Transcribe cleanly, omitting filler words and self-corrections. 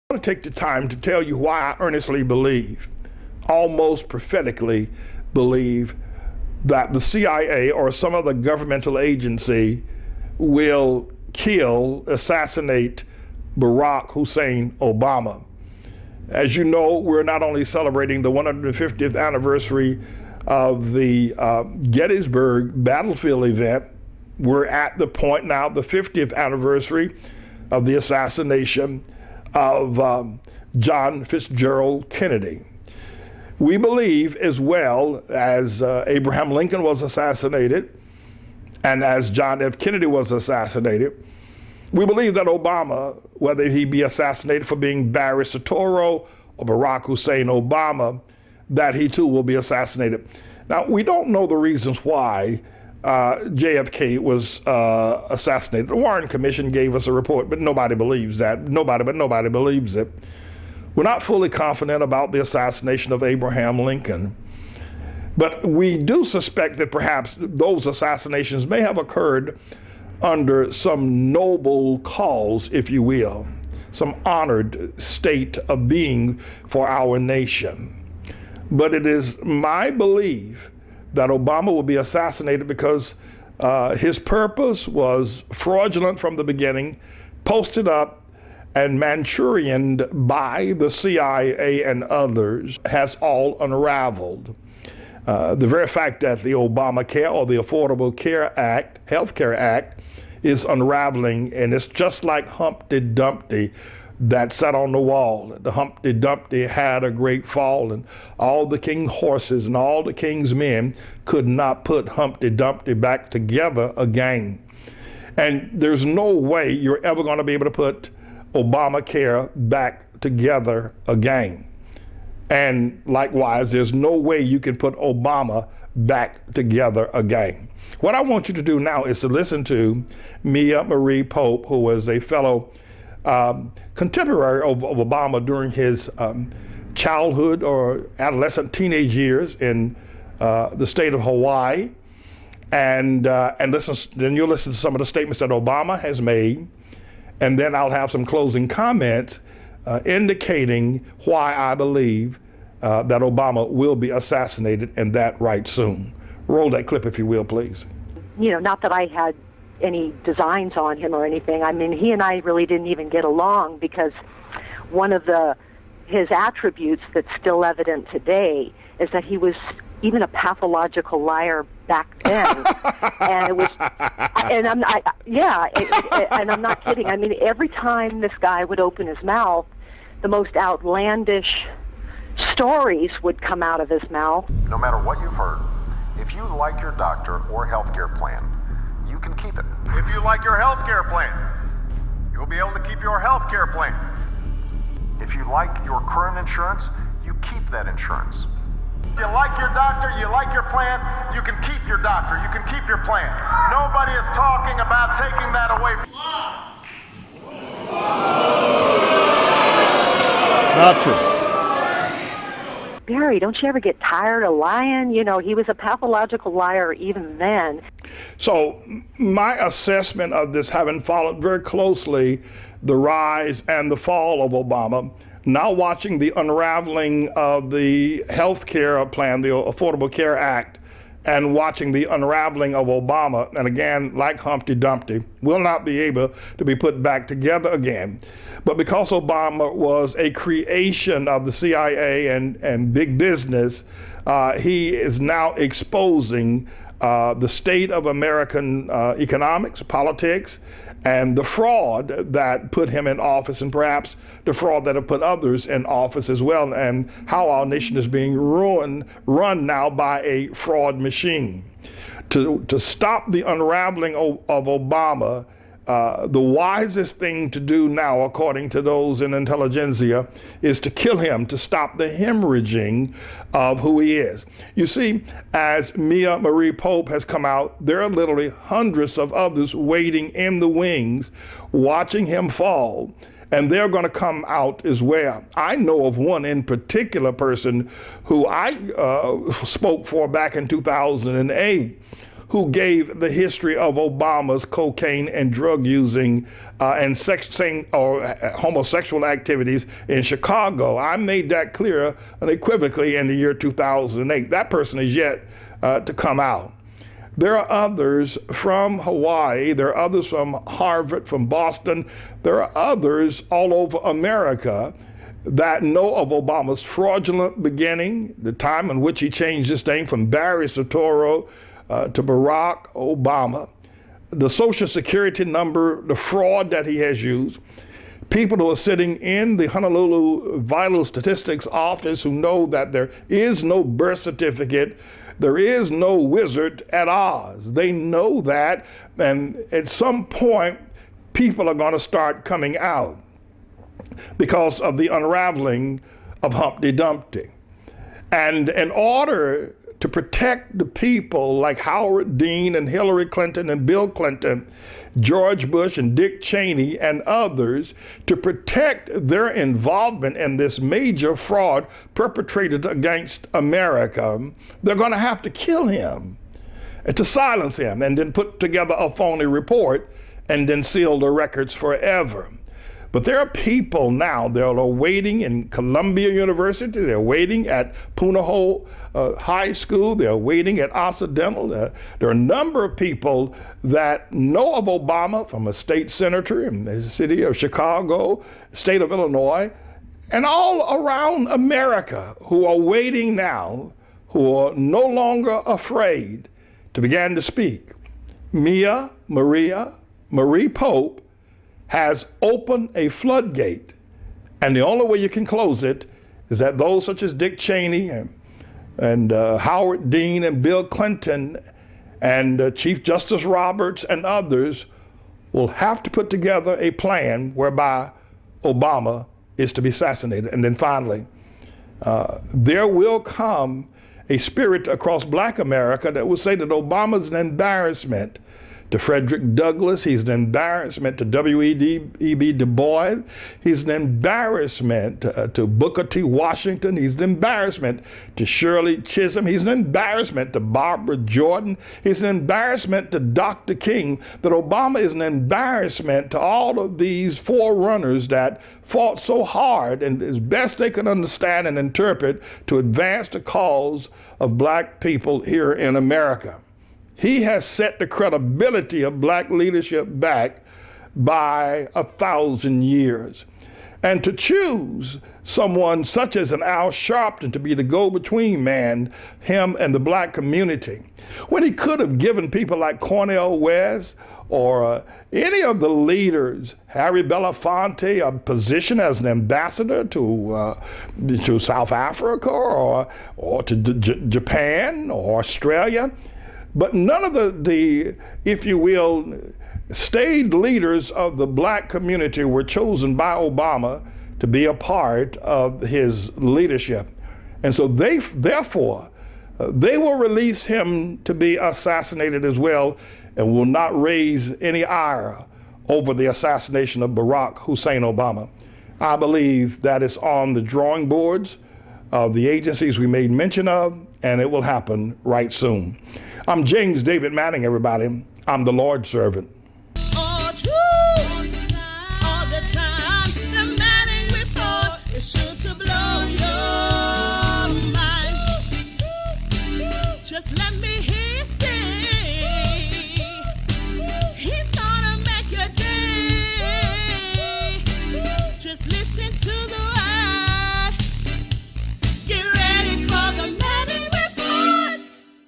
I want to take the time to tell you why I earnestly believe, almost prophetically believe, that the CIA or some other governmental agency will assassinate Barack Hussein Obama. As you know, we're not only celebrating the 150th anniversary of the Gettysburg battlefield event, we're at the point now, the 50th anniversary of the assassination of John Fitzgerald Kennedy. We believe, as well as Abraham Lincoln was assassinated and as John F. Kennedy was assassinated, we believe that Obama, whether he be assassinated for being Barry Soetoro or Barack Hussein Obama, that he too will be assassinated. Now, we don't know the reasons why JFK was assassinated. The Warren Commission gave us a report, but nobody believes that. Nobody believes it. We're not fully confident about the assassination of Abraham Lincoln, but we do suspect that perhaps those assassinations may have occurred under some noble cause, if you will, some honored state of being for our nation. But it is my belief that Obama will be assassinated because his purpose was fraudulent from the beginning, posted up and Manchurian by the CIA and others, has all unraveled. The very fact that the Obamacare or the Affordable Care Act, Health Care Act, is unraveling, and it's just like Humpty Dumpty that sat on the wall. The Humpty Dumpty had a great fall, and all the king's horses and all the king's men could not put Humpty Dumpty back together again. And there's no way you're ever going to be able to put Obamacare back together again. And likewise, there's no way you can put Obama back together again. What I want you to do now is to listen to Mia Marie Pope, who was a fellow contemporary of Obama during his childhood or adolescent teenage years in the state of Hawaii. And then you'll listen to some of the statements that Obama has made. And then I'll have some closing comments indicating why I believe that Obama will be assassinated, and that right soon. Roll that clip, if you will, please. You know, not that I had any designs on him or anything. I mean, he and I really didn't even get along because one of his attributes that's still evident today is that he was even a pathological liar back then. And it was, and I'm not, and I'm not kidding. I mean, every time this guy would open his mouth, the most outlandish stories would come out of his mouth. No matter what you've heard, if you like your doctor or healthcare plan, you can keep it. If you like your healthcare plan, you'll be able to keep your healthcare plan. If you like your current insurance, you keep that insurance. You like your doctor, you like your plan, you can keep your doctor, you can keep your plan. Nobody is talking about taking that away from you. It's not true. Barry, don't you ever get tired of lying? You know, he was a pathological liar even then. So my assessment of this, having followed very closely the rise and the fall of Obama, now watching the unraveling of the health care plan, the Affordable Care Act, and watching the unraveling of Obama, and again, like Humpty Dumpty, will not be able to be put back together again. But because Obama was a creation of the CIA and big business, he is now exposing the state of American economics, politics, and the fraud that put him in office, and perhaps the fraud that have put others in office as well, and how our nation is being run now by a fraud machine. To stop the unraveling of Obama, the wisest thing to do now, according to those in intelligentsia, is to kill him, to stop the hemorrhaging of who he is. You see, as Mia Marie Pope has come out, there are literally hundreds of others waiting in the wings, watching him fall, and they're going to come out as well. I know of one in particular person who I spoke for back in 2008, who gave the history of Obama's cocaine and drug using and homosexual activities in Chicago. I made that clear unequivocally in the year 2008. That person is yet to come out. There are others from Hawaii. There are others from Harvard, from Boston. There are others all over America that know of Obama's fraudulent beginning, the time in which he changed his name from Barry Soetoro to Barack Obama, the Social Security number, the fraud that he has used. People who are sitting in the Honolulu Vital Statistics office who know that there is no birth certificate, there is no wizard at Oz. They know that, and at some point, people are going to start coming out because of the unraveling of Humpty Dumpty. And in order to protect the people like Howard Dean and Hillary Clinton and Bill Clinton, George Bush and Dick Cheney and others, to protect their involvement in this major fraud perpetrated against America, they're going to have to kill him and to silence him and then put together a phony report and then seal the records forever. But there are people now that are waiting in Columbia University, they're waiting at Punahou High School, they're waiting at Occidental. There are a number of people that know of Obama, from a state senator in the city of Chicago, state of Illinois, and all around America who are waiting now, who are no longer afraid to begin to speak. Marie Pope has opened a floodgate, and the only way you can close it is that those such as Dick Cheney and Howard Dean and Bill Clinton and Chief Justice Roberts and others will have to put together a plan whereby Obama is to be assassinated. And then finally, there will come a spirit across Black America that will say that Obama's an embarrassment to Frederick Douglass, he's an embarrassment to W.E.B. Du Bois, he's an embarrassment to Booker T. Washington, he's an embarrassment to Shirley Chisholm, he's an embarrassment to Barbara Jordan, he's an embarrassment to Dr. King, that Obama is an embarrassment to all of these forerunners that fought so hard and as best they can understand and interpret to advance the cause of Black people here in America. He has set the credibility of Black leadership back by 1,000 years. And to choose someone such as an Al Sharpton to be the go-between man, him and the Black community, when he could have given people like Cornel West or any of the leaders, Harry Belafonte, a position as an ambassador to South Africa or to Japan or Australia. But none of the, if you will, staid leaders of the Black community were chosen by Obama to be a part of his leadership. And so therefore, they will release him to be assassinated as well and will not raise any ire over the assassination of Barack Hussein Obama. I believe that is on the drawing boards of the agencies we made mention of, and it will happen right soon. I'm James David Manning, everybody. I'm the Lord's servant. All true, all the time. The Manning Report is sure to blow your mind. Just let me hear you sing. He's gonna make your day. Just listen to the